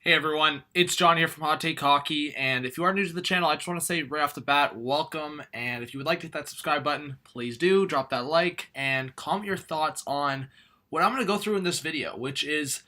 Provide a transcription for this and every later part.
Hey everyone, it's John here from Hot Take Hockey, and if you are new to the channel, I just want to say right off the bat, welcome, and if you would like to hit that subscribe button, please do, drop that like, and comment your thoughts on what I'm going to go through in this video, which is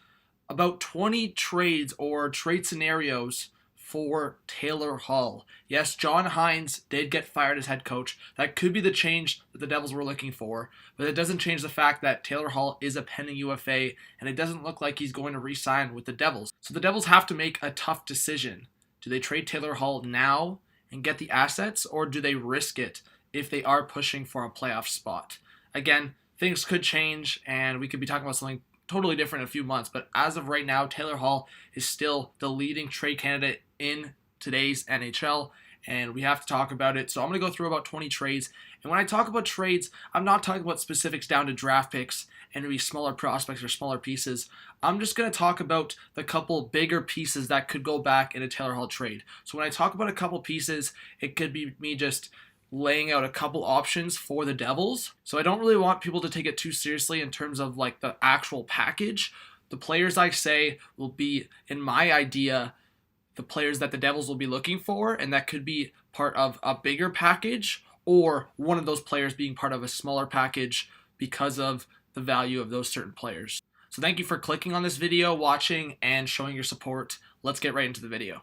about 20 trades or trade scenarios for Taylor Hall. Yes, John Hines did get fired as head coach. That could be the change that the Devils were looking for, but it doesn't change the fact that Taylor Hall is a pending UFA, and it doesn't look like he's going to re-sign with the Devils. So the Devils have to make a tough decision. Do they trade Taylor Hall now and get the assets, or do they risk it if they are pushing for a playoff spot? Again, things could change, and we could be talking about something totally different in a few months, but as of right now, Taylor Hall is still the leading trade candidate in today's NHL, and we have to talk about it. So I'm going to go through about 20 trades, and when I talk about trades, I'm not talking about specifics down to draft picks and maybe smaller prospects or smaller pieces. I'm just going to talk about the couple bigger pieces that could go back in a Taylor Hall trade. So when I talk about a couple pieces, it could be me just laying out a couple options for the Devils. So I don't really want people to take it too seriously in terms of like the actual package. The players I say will be, in my idea, the players that the Devils will be looking for, and that could be part of a bigger package or one of those players being part of a smaller package because of the value of those certain players. So thank you for clicking on this video, watching, and showing your support. Let's get right into the video.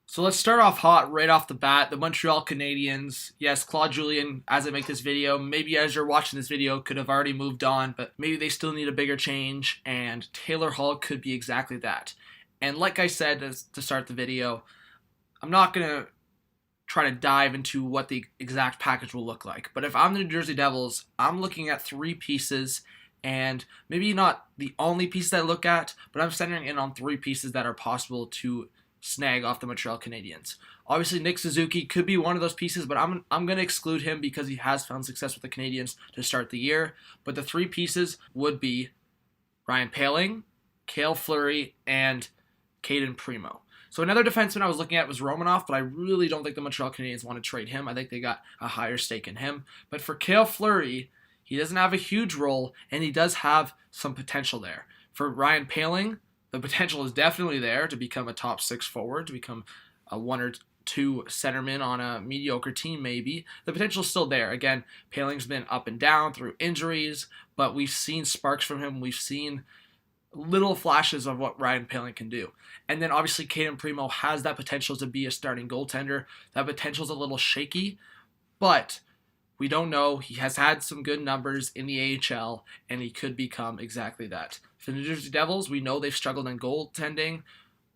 So let's start off hot right off the bat. The Montreal Canadiens. Yes, Claude Julien, as I make this video, maybe as you're watching this video, could have already moved on, but maybe they still need a bigger change, and Taylor Hall could be exactly that. And like I said to start the video, I'm not going to try to dive into what the exact package will look like. But if I'm the New Jersey Devils, I'm looking at three pieces, and maybe not the only piece that I look at, but I'm centering in on three pieces that are possible to snag off the Montreal Canadiens. Obviously, Nick Suzuki could be one of those pieces, but I'm going to exclude him because he has found success with the Canadiens to start the year. But the three pieces would be Ryan Poehling, Cale Fleury, and Caden Primo. So another defenseman I was looking at was Romanov, but I really don't think the Montreal Canadiens want to trade him. I think they got a higher stake in him. But for Cale Fleury, he doesn't have a huge role, and he does have some potential there. For Ryan Poehling, the potential is definitely there to become a top six forward, to become a one or two centerman on a mediocre team maybe. The potential is still there. Again, Poehling's been up and down through injuries, but we've seen sparks from him. We've seen little flashes of what Ryan Poehling can do. And then obviously Caden Primo has that potential to be a starting goaltender. That potential is a little shaky, but we don't know. He has had some good numbers in the AHL, and he could become exactly that. For the New Jersey Devils, we know they've struggled in goaltending.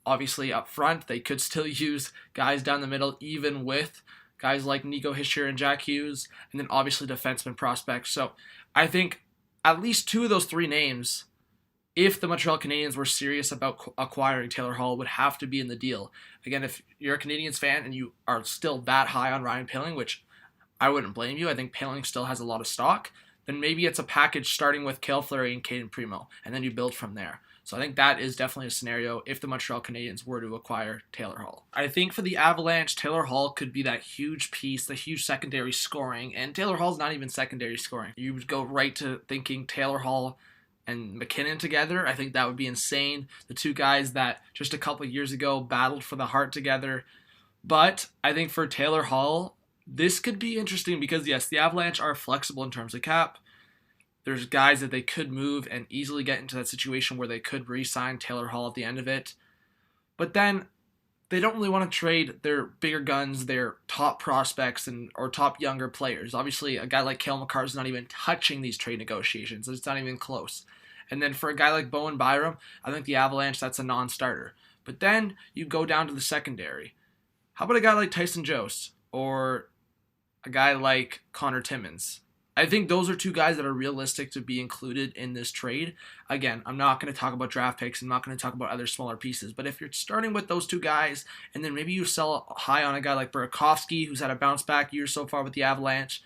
Obviously, up front, they could still use guys down the middle, even with guys like Nico Hischier and Jack Hughes, and then obviously defenseman prospects. So I think at least two of those three names, if the Montreal Canadiens were serious about acquiring Taylor Hall, would have to be in the deal. Again, if you're a Canadiens fan and you are still that high on Ryan Poehling, which I wouldn't blame you. I think Poehling still has a lot of stock. Then maybe it's a package starting with Cale Fleury and Caden Primo, and then you build from there. So I think that is definitely a scenario if the Montreal Canadiens were to acquire Taylor Hall. I think for the Avalanche, Taylor Hall could be that huge piece, the huge secondary scoring, and Taylor Hall's not even secondary scoring. You would go right to thinking Taylor Hall and McKinnon together. I think that would be insane. The two guys that just a couple years ago battled for the heart together. But I think for Taylor Hall, this could be interesting because, yes, the Avalanche are flexible in terms of cap. There's guys that they could move and easily get into that situation where they could re-sign Taylor Hall at the end of it. But then they don't really want to trade their bigger guns, their top prospects, or top younger players. Obviously, a guy like Cale Makar is not even touching these trade negotiations. It's not even close. And then for a guy like Bowen Byram, I think the Avalanche, that's a non-starter. But then you go down to the secondary. How about a guy like Tyson Jost or a guy like Connor Timmins? I think those are two guys that are realistic to be included in this trade. Again, I'm not going to talk about draft picks. I'm not going to talk about other smaller pieces. But if you're starting with those two guys, and then maybe you sell high on a guy like Burakovsky, who's had a bounce-back year so far with the Avalanche,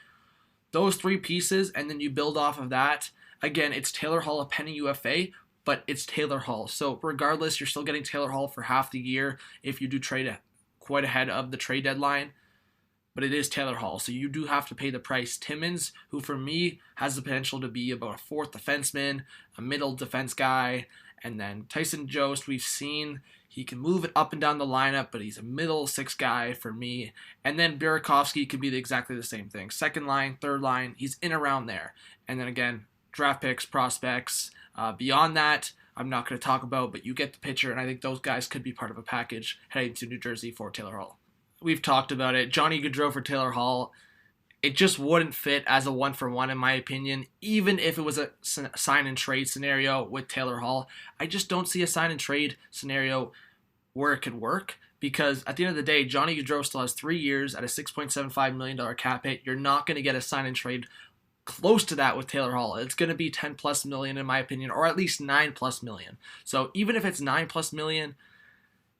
those three pieces, and then you build off of that. Again, it's Taylor Hall, a pending UFA, but it's Taylor Hall. So regardless, you're still getting Taylor Hall for half the year if you do trade quite ahead of the trade deadline. but it is Taylor Hall, so you do have to pay the price. Timmins, who for me has the potential to be about a fourth defenseman, a middle defense guy, and then Tyson Jost, we've seen he can move it up and down the lineup, but he's a middle six guy for me. And then Burakovsky could be exactly the same thing. Second line, third line, he's in around there. And then again, draft picks, prospects. Beyond that, I'm not going to talk about, but you get the picture, and I think those guys could be part of a package heading to New Jersey for Taylor Hall. We've talked about it. Johnny Gaudreau for Taylor Hall. It just wouldn't fit as a one-for-one in my opinion, even if it was a sign-and-trade scenario with Taylor Hall. I just don't see a sign-and-trade scenario where it could work, because at the end of the day, Johnny Gaudreau still has 3 years at a $6.75 million cap hit. You're not going to get a sign-and-trade close to that with Taylor Hall. It's going to be 10+ million in my opinion, or at least 9+ million. So even if it's 9+ million,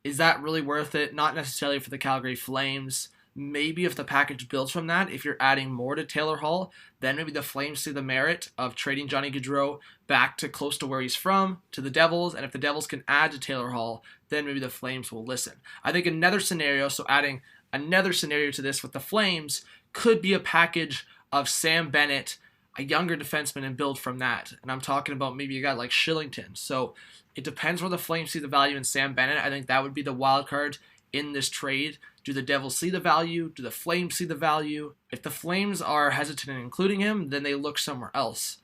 is that really worth it? Not necessarily for the Calgary Flames. Maybe if the package builds from that, if you're adding more to Taylor Hall, then maybe the Flames see the merit of trading Johnny Gaudreau back to close to where he's from, to the Devils, and if the Devils can add to Taylor Hall, then maybe the Flames will listen. I think another scenario, so adding another scenario to this with the Flames, could be a package of Sam Bennett, a younger defenseman, and build from that. And I'm talking about maybe a guy like Shillington. So it depends where the Flames see the value in Sam Bennett. I think that would be the wild card in this trade. Do the Devils see the value? Do the Flames see the value? If the Flames are hesitant in including him, then they look somewhere else.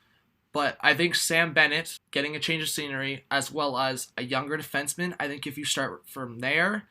But I think Sam Bennett, getting a change of scenery, as well as a younger defenseman, I think if you start from there,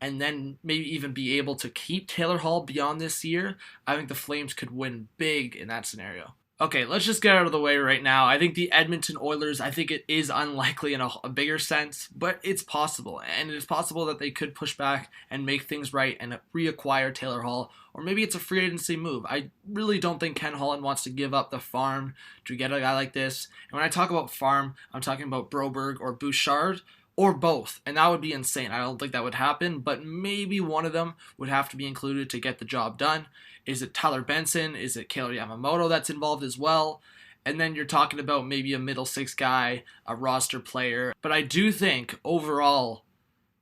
and then maybe even be able to keep Taylor Hall beyond this year, I think the Flames could win big in that scenario. Okay, let's just get out of the way right now. I think the Edmonton Oilers, I think it is unlikely in a bigger sense, but it's possible. And it is possible that they could push back and make things right and reacquire Taylor Hall. Or maybe it's a free agency move. I really don't think Ken Holland wants to give up the farm to get a guy like this. And when I talk about farm, I'm talking about Broberg or Bouchard, or both, and that would be insane. I don't think that would happen, but maybe one of them would have to be included to get the job done. Is it Tyler Benson? Is it Kailer Yamamoto that's involved as well? And then you're talking about maybe a middle six guy, a roster player. But I do think overall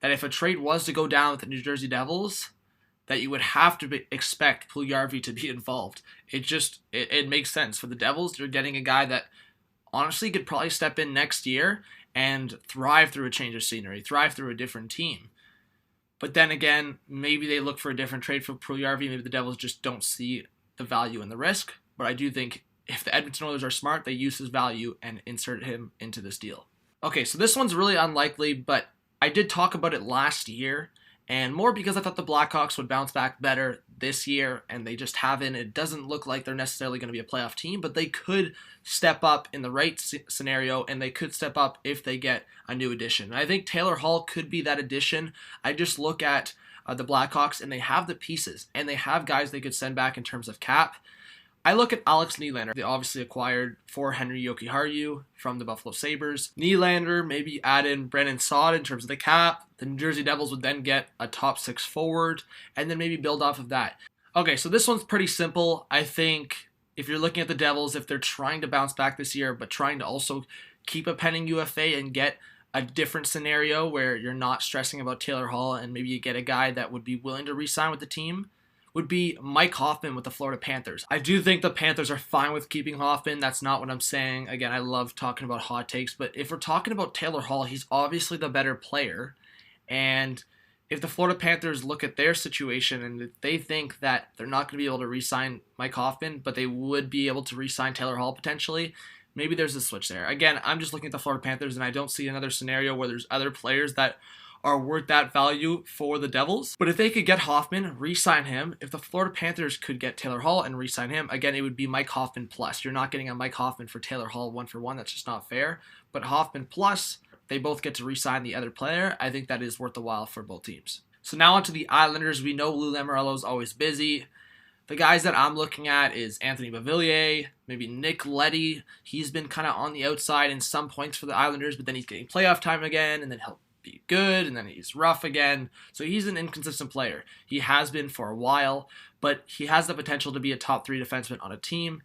that if a trade was to go down with the New Jersey Devils, that you would have to expect Puljujarvi to be involved. It makes sense. For the Devils, you're getting a guy that honestly could probably step in next year and thrive through a change of scenery, thrive through a different team. But then again, maybe they look for a different trade for Puljujarvi. Maybe the Devils just don't see the value in the risk. But I do think if the Edmonton Oilers are smart, they use his value and insert him into this deal. Okay, so this one's really unlikely, but I did talk about it last year, and more because I thought the Blackhawks would bounce back better this year, and they just haven't. It doesn't look like they're necessarily going to be a playoff team, but they could step up in the right scenario, and they could step up if they get a new addition. And I think Taylor Hall could be that addition. I just look at the Blackhawks, and they have the pieces, and they have guys they could send back in terms of cap. I look at Alex Nylander. They obviously acquired for Henry Jokiharju from the Buffalo Sabres. Nylander, maybe add in Brandon Saad in terms of the cap. The New Jersey Devils would then get a top six forward, and then maybe build off of that. Okay, so this one's pretty simple. I think if you're looking at the Devils, if they're trying to bounce back this year, but trying to also keep a pending UFA and get a different scenario where you're not stressing about Taylor Hall, and maybe you get a guy that would be willing to re-sign with the team, would be Mike Hoffman with the Florida Panthers. I do think the Panthers are fine with keeping Hoffman. That's not what I'm saying. Again, I love talking about hot takes, but if we're talking about Taylor Hall, he's obviously the better player. And if the Florida Panthers look at their situation and they think that they're not going to be able to re-sign Mike Hoffman, but they would be able to re-sign Taylor Hall potentially, maybe there's a switch there. Again, I'm just looking at the Florida Panthers, and I don't see another scenario where there's other players that are worth that value for the Devils. But if they could get Hoffman, re-sign him, if the Florida Panthers could get Taylor Hall and re-sign him, again, it would be Mike Hoffman plus. You're not getting a Mike Hoffman for Taylor Hall 1-for-1. That's just not fair. But Hoffman plus, they both get to re-sign the other player. I think that is worth the while for both teams. So now on to the Islanders. We know Lou Lamoriello's always busy. The guys that I'm looking at is Anthony Beauvillier, maybe Nick Leddy. He's been kind of on the outside in some points for the Islanders, but then he's getting playoff time again, and then he'll be good, and then he's rough again. So he's an inconsistent player. He has been for a while, but he has the potential to be a top 3 defenseman on a team.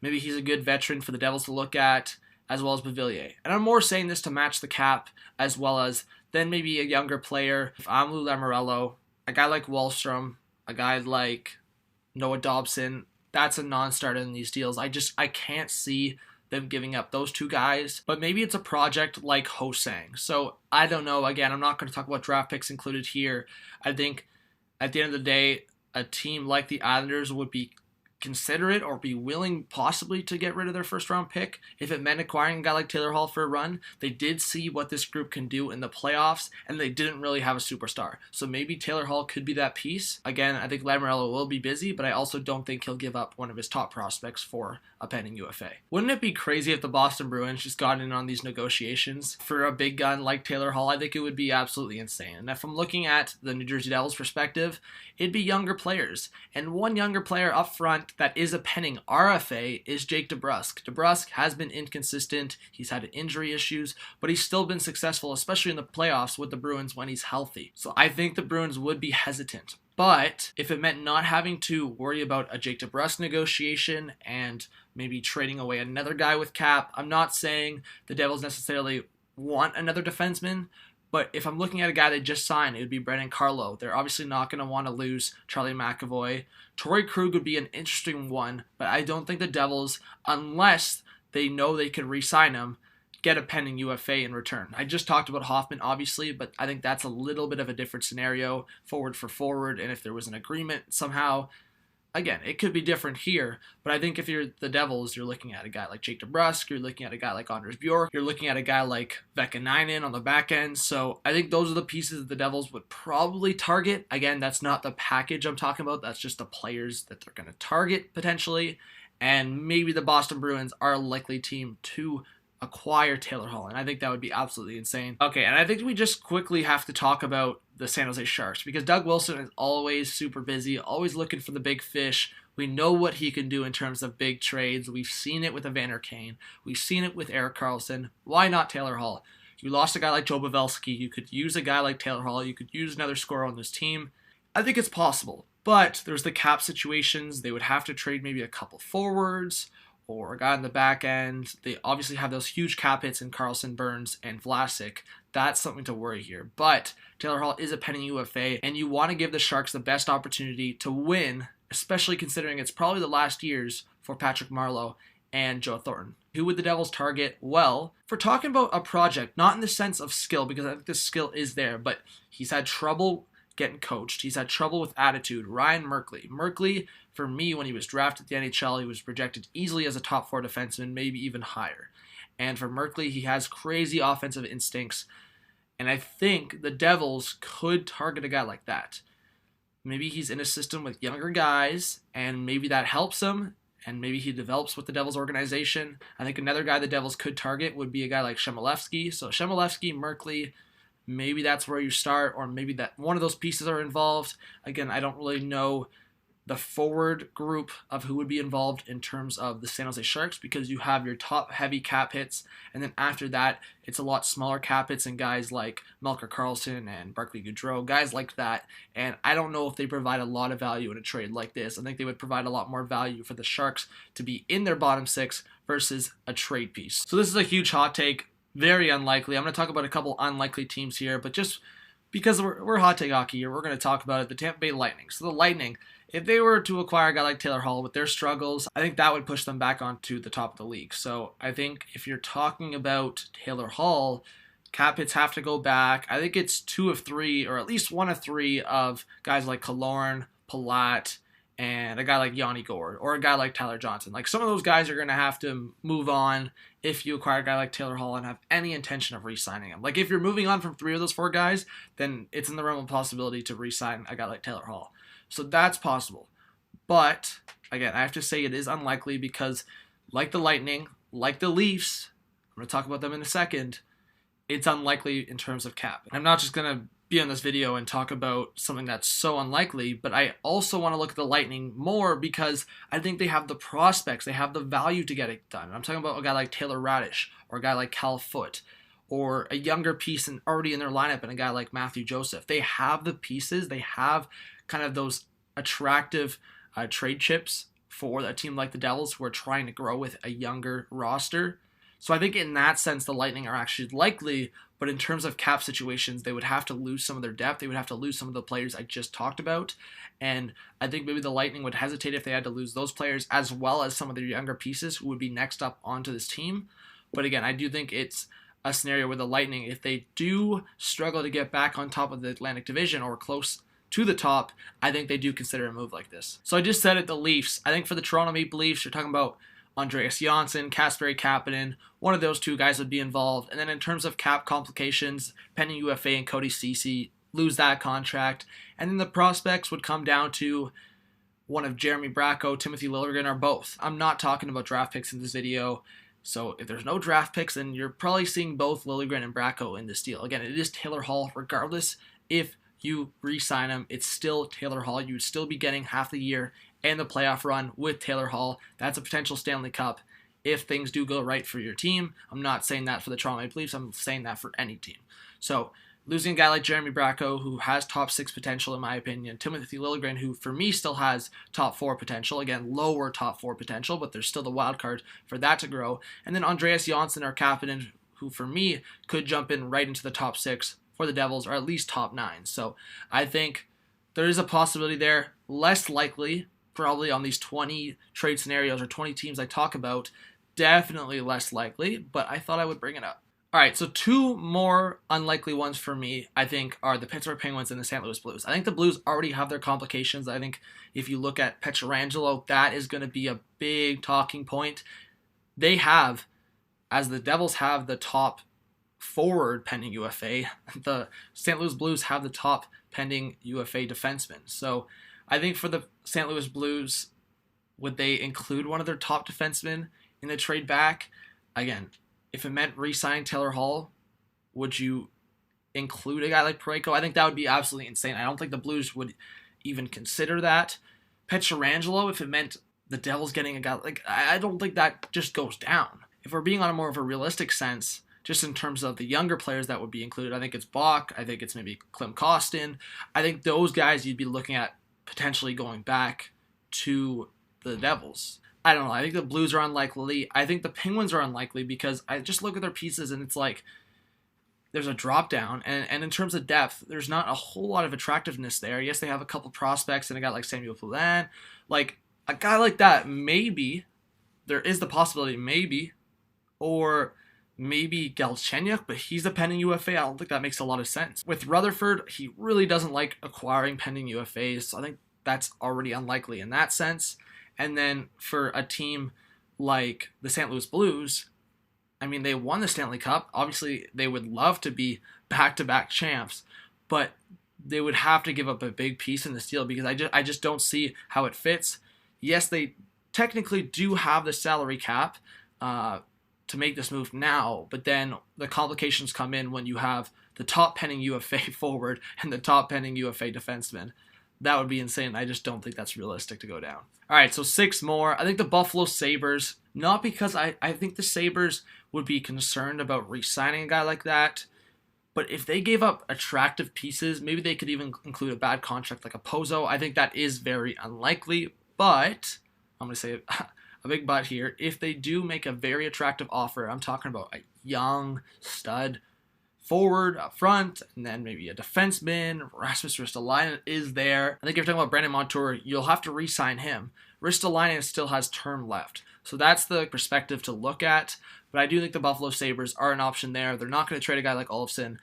Maybe he's a good veteran for the Devils to look at, as well as Beauvillier. And I'm more saying this to match the cap, as well as then maybe a younger player. If I'm Lou Lamoriello, a guy like Wahlstrom, a guy like Noah Dobson, that's a non-starter in these deals. I can't see them giving up those two guys, but maybe it's a project like Hosang. So I don't know. Again, I'm not going to talk about draft picks included here. I think at the end of the day, a team like the Islanders would be considerate or be willing possibly to get rid of their first round pick if it meant acquiring a guy like Taylor Hall for a run. They did see what this group can do in the playoffs, and they didn't really have a superstar. So maybe Taylor Hall could be that piece. Again, I think Lamoriello will be busy, but I also don't think he'll give up one of his top prospects for a pending UFA. Wouldn't it be crazy if the Boston Bruins just got in on these negotiations for a big gun like Taylor Hall? I think it would be absolutely insane. And if I'm looking at the New Jersey Devils perspective, it'd be younger players. And one younger player up front that is a pending RFA is Jake DeBrusk. DeBrusk has been inconsistent. He's had injury issues, but he's still been successful, especially in the playoffs with the Bruins when he's healthy. So I think the Bruins would be hesitant. But if it meant not having to worry about a Jake DeBrusk negotiation and maybe trading away another guy with cap, I'm not saying the Devils necessarily want another defenseman, but if I'm looking at a guy they just signed, it would be Brendan Carlo. They're obviously not going to want to lose Charlie McAvoy. Torrey Krug would be an interesting one, but I don't think the Devils, unless they know they can re-sign him, get a pending UFA in return. I just talked about Hoffman, obviously, but I think that's a little bit of a different scenario, forward for forward, and if there was an agreement somehow, again, it could be different here, but I think if you're the Devils, you're looking at a guy like Jake DeBrusk, you're looking at a guy like Anders Bjork, you're looking at a guy like Vekanainen on the back end, so I think those are the pieces that the Devils would probably target. Again, that's not the package I'm talking about, that's just the players that they're going to target, potentially, and maybe the Boston Bruins are a likely team to acquire Taylor Hall, and I think that would be absolutely insane. Okay, and I think we just quickly have to talk about the San Jose Sharks, because Doug Wilson is always super busy, always looking for the big fish. We know what he can do in terms of big trades. We've seen it with Evander Kane. We've seen it with Erik Karlsson. Why not Taylor Hall? You lost a guy like Joe Pavelski. You could use a guy like Taylor Hall. You could use another scorer on this team. I think it's possible, but there's the cap situations. They would have to trade maybe a couple forwards or a guy on the back end. They obviously have those huge cap hits in Karlsson, Burns, and Vlasic. That's something to worry here. But Taylor Hall is a pending UFA, and you want to give the Sharks the best opportunity to win, especially considering it's probably the last years for Patrick Marleau and Joe Thornton. Who would the Devils target? Well, if we're talking about a project, not in the sense of skill, because I think the skill is there, but he's had trouble getting coached. He's had trouble with attitude. Ryan Merkley. Merkley, for me, when he was drafted to the NHL, he was projected easily as a top four defenseman, maybe even higher. And for Merkley, he has crazy offensive instincts. And I think the Devils could target a guy like that. Maybe he's in a system with younger guys, and maybe that helps him, and maybe he develops with the Devils organization. I think another guy the Devils could target would be a guy like Shemolevsky. So Shemolevsky, Merkley, maybe that's where you start, or maybe that one of those pieces are involved. Again, I don't really know the forward group of who would be involved in terms of the San Jose Sharks, because you have your top heavy cap hits, and then after that, it's a lot smaller cap hits and guys like Melker Karlsson and Barclay Goodrow, guys like that, and I don't know if they provide a lot of value in a trade like this. I think they would provide a lot more value for the Sharks to be in their bottom six versus a trade piece. So this is a huge hot take, very unlikely. I'm going to talk about a couple unlikely teams here, but just because we're hot take hockey here, we're going to talk about it, the Tampa Bay Lightning. So the Lightning, if they were to acquire a guy like Taylor Hall with their struggles, I think that would push them back onto the top of the league. So I think if you're talking about Taylor Hall, cap hits have to go back. I think it's 2 of 3, or at least 1 of 3 of guys like Killorn, Palat, and a guy like Yanni Gourde, or a guy like Tyler Johnson. Like, some of those guys are going to have to move on if you acquire a guy like Taylor Hall and have any intention of re-signing him. Like, if you're moving on from 3 of those 4 guys, then it's in the realm of possibility to re-sign a guy like Taylor Hall. So that's possible. But, again, I have to say it is unlikely because, like the Lightning, like the Leafs, I'm going to talk about them in a second, it's unlikely in terms of cap. I'm not just going to be on this video and talk about something that's so unlikely, but I also want to look at the Lightning more because I think they have the prospects, they have the value to get it done. I'm talking about a guy like Taylor Radish, or a guy like Cal Foote, or a younger piece and already in their lineup, and a guy like Matthew Joseph. They have the pieces, they have kind of those attractive trade chips for a team like the Devils who are trying to grow with a younger roster. So I think in that sense, the Lightning are actually likely, but in terms of cap situations, they would have to lose some of their depth. They would have to lose some of the players I just talked about. And I think maybe the Lightning would hesitate if they had to lose those players, as well as some of their younger pieces who would be next up onto this team. But again, I do think it's a scenario where the Lightning, if they do struggle to get back on top of the Atlantic Division or close to the top, I think they do consider a move like this. So I just said it, the Leafs. I think for the Toronto Maple Leafs, you're talking about Andreas Johnsson, Kasperi Kapanen, one of those two guys would be involved. And then in terms of cap complications, pending UFA and Cody Ceci lose that contract. And then the prospects would come down to one of Jeremy Bracco, Timothy Liljegren, or both. I'm not talking about draft picks in this video. So if there's no draft picks, then you're probably seeing both Liljegren and Bracco in this deal. Again, it is Taylor Hall. Regardless if you re-sign him, it's still Taylor Hall. You would still be getting half the year and the playoff run with Taylor Hall. That's a potential Stanley Cup if things do go right for your team. I'm not saying that for the Toronto Maple Leafs. I'm saying that for any team. So losing a guy like Jeremy Bracco, who has top 6 potential in my opinion, Timothy Liljegren, who for me still has top 4 potential, again, lower top 4 potential, but there's still the wild card for that to grow, and then Andreas Johnsson or Kapanen, who for me could jump in right into the top 6 for the Devils, or at least top 9. So I think there is a possibility there, less likely, probably on these 20 trade scenarios or 20 teams I talk about, definitely less likely, but I thought I would bring it up. All right, so 2 more unlikely ones for me, I think, are the Pittsburgh Penguins and the St. Louis Blues. I think the Blues already have their complications. I think if you look at Pietrangelo, that is going to be a big talking point. They have, as the Devils have the top forward pending UFA, the St. Louis Blues have the top pending UFA defenseman. So I think for the St. Louis Blues, would they include one of their top defensemen in the trade back? Again, if it meant re-signing Taylor Hall, would you include a guy like Parayko? I think that would be absolutely insane. I don't think the Blues would even consider that. Pietrangelo, if it meant the Devils getting a guy, like, I don't think that just goes down. If we're being on a more of a realistic sense, just in terms of the younger players that would be included, I think it's Bach, I think it's maybe Klim Kostin. I think those guys you'd be looking at potentially going back to the Devils. I don't know. I think the Blues are unlikely. I think the Penguins are unlikely because I just look at their pieces and it's like there's a drop down. And in terms of depth, there's not a whole lot of attractiveness there. Yes, they have a couple prospects and a guy like Samuel Poulin. Like a guy like that, maybe, there is the possibility, maybe, or maybe Galchenyuk, but he's a pending UFA. I don't think that makes a lot of sense. With Rutherford, he really doesn't like acquiring pending UFAs, so I think that's already unlikely in that sense. And then for a team like the St. Louis Blues, I mean, they won the Stanley Cup. Obviously, they would love to be back-to-back champs, but they would have to give up a big piece in this deal because I just don't see how it fits. Yes, they technically do have the salary cap to make this move now, but then the complications come in when you have the top pending UFA forward and the top pending UFA defenseman. That would be insane. I just don't think that's realistic to go down. All right, so 6 more. I think the Buffalo Sabres, not because I think the Sabres would be concerned about re-signing a guy like that, but if they gave up attractive pieces, maybe they could even include a bad contract like a Pozo. I think that is very unlikely, but I'm going to say a big but here. If they do make a very attractive offer, I'm talking about a young stud forward up front, and then maybe a defenseman. Rasmus Ristolainen is there. I think if you're talking about Brandon Montour, you'll have to re-sign him. Ristolainen still has term left. So that's the perspective to look at. But I do think the Buffalo Sabres are an option there. They're not going to trade a guy like Olofsson.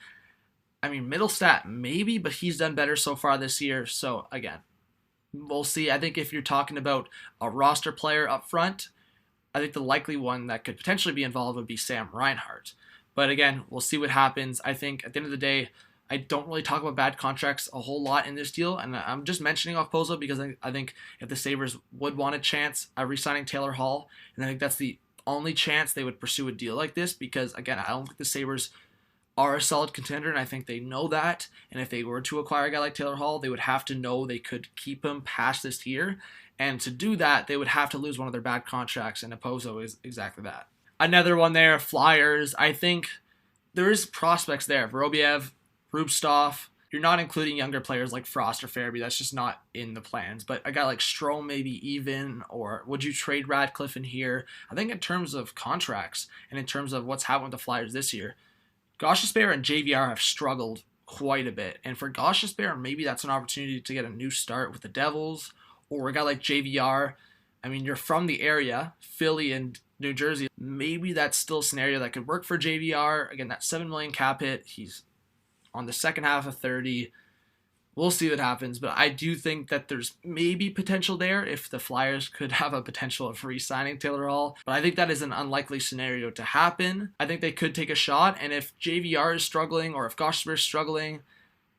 I mean, Middlestat maybe, but he's done better so far this year. So again, we'll see. I think if you're talking about a roster player up front, I think the likely one that could potentially be involved would be Sam Reinhart. But again, we'll see what happens. I think at the end of the day, I don't really talk about bad contracts a whole lot in this deal. And I'm just mentioning Okposo because I think if the Sabres would want a chance at re-signing Taylor Hall, and I think that's the only chance they would pursue a deal like this because, again, I don't think the Sabres are a solid contender, and I think they know that. And if they were to acquire a guy like Taylor Hall, they would have to know they could keep him past this year. And to do that, they would have to lose one of their bad contracts, and Okposo is exactly that. Another one there, Flyers. I think there is prospects there. Vorobiev, Rubstov, You're not including younger players like Frost or Farabee. That's just not in the plans. But a guy like Strome maybe even, or would you trade Radcliffe in here? I think in terms of contracts and in terms of what's happened with the Flyers this year, Gostisbehere and JVR have struggled quite a bit. And for Gostisbehere, maybe that's an opportunity to get a new start with the Devils, or a guy like JVR. I mean, you're from the area, Philly and New Jersey. Maybe that's still a scenario that could work for JVR. Again, that $7 million cap hit. He's on the second half of 30. We'll see what happens, but I do think that there's maybe potential there if the Flyers could have a potential of re-signing Taylor Hall. But I think that is an unlikely scenario to happen. I think they could take a shot, and if JVR is struggling or if Gostisbehere is struggling,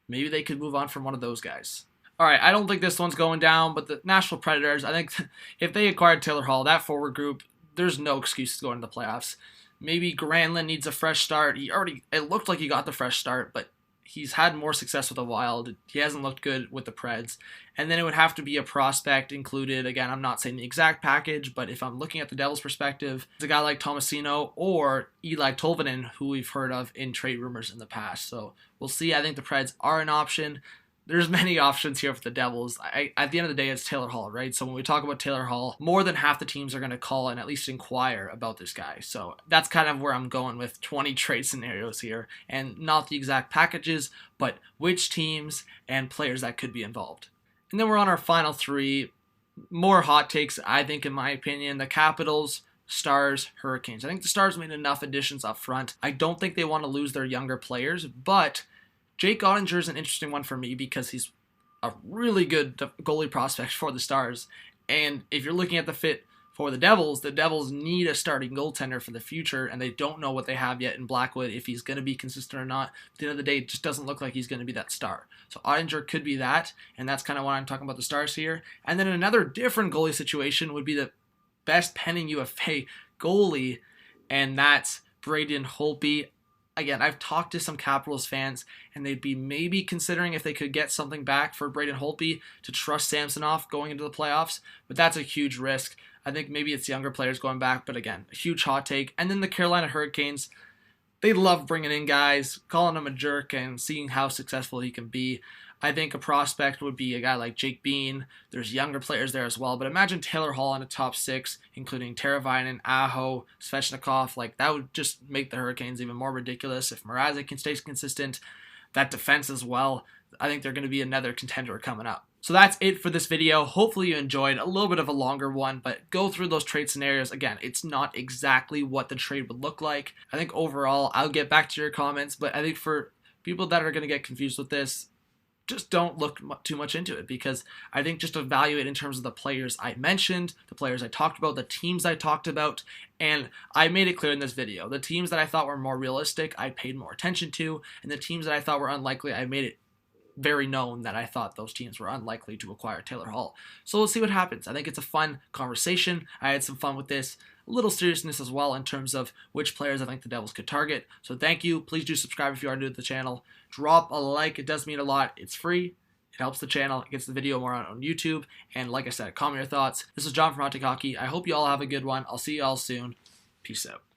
maybe they could move on from one of those guys. All right, I don't think this one's going down, but the Nashville Predators, I think if they acquired Taylor Hall, that forward group, there's no excuse to go into the playoffs. Maybe Granlund needs a fresh start. It looked like he got the fresh start, but he's had more success with the Wild. He hasn't looked good with the Preds. And then it would have to be a prospect included. Again, I'm not saying the exact package, but if I'm looking at the Devils' perspective, it's a guy like Tomasino or Eli Tolvanen, who we've heard of in trade rumors in the past. So we'll see. I think the Preds are an option. There's many options here for the Devils. At the end of the day, it's Taylor Hall, right? So when we talk about Taylor Hall, more than half the teams are going to call and at least inquire about this guy. So that's kind of where I'm going with 20 trade scenarios here. And not the exact packages, but which teams and players that could be involved. And then we're on our final three. More hot takes, I think, in my opinion. The Capitals, Stars, Hurricanes. I think the Stars made enough additions up front. I don't think they want to lose their younger players, but Jake Ottinger is an interesting one for me because he's a really good goalie prospect for the Stars. And if you're looking at the fit for the Devils need a starting goaltender for the future, and they don't know what they have yet in Blackwood, if he's going to be consistent or not. At the end of the day, it just doesn't look like he's going to be that star. So Ottinger could be that, and that's kind of why I'm talking about the Stars here. And then another different goalie situation would be the best pending UFA goalie, and that's Braden Holtby. Again, I've talked to some Capitals fans, and they'd be maybe considering if they could get something back for Braden Holtby to trust Samsonov going into the playoffs, but that's a huge risk. I think maybe it's younger players going back, but again, a huge hot take. And then the Carolina Hurricanes, they love bringing in guys, calling him a jerk, and seeing how successful he can be. I think a prospect would be a guy like Jake Bean. There's younger players there as well, but imagine Taylor Hall in a top six, including Teravainen, Aho, Svechnikov. Like, that would just make the Hurricanes even more ridiculous. If Mrazek can stay consistent, that defense as well, I think they're going to be another contender coming up. So that's it for this video. Hopefully you enjoyed. A little bit of a longer one, but go through those trade scenarios. Again, it's not exactly what the trade would look like. I think overall, I'll get back to your comments, but I think for people that are going to get confused with this, just don't look too much into it, because I think just evaluate in terms of the players I mentioned, the players I talked about, the teams I talked about, and I made it clear in this video. The teams that I thought were more realistic, I paid more attention to, and the teams that I thought were unlikely, I made it very known that I thought those teams were unlikely to acquire Taylor Hall. So we'll see what happens. I think it's a fun conversation. I had some fun with this. A little seriousness as well in terms of which players I think the Devils could target. So thank you. Please do subscribe if you are new to the channel. Drop a like. It does mean a lot. It's free. It helps the channel. It gets the video more on YouTube. And like I said, comment your thoughts. This is John from RPO Hockey. I hope you all have a good one. I'll see you all soon. Peace out.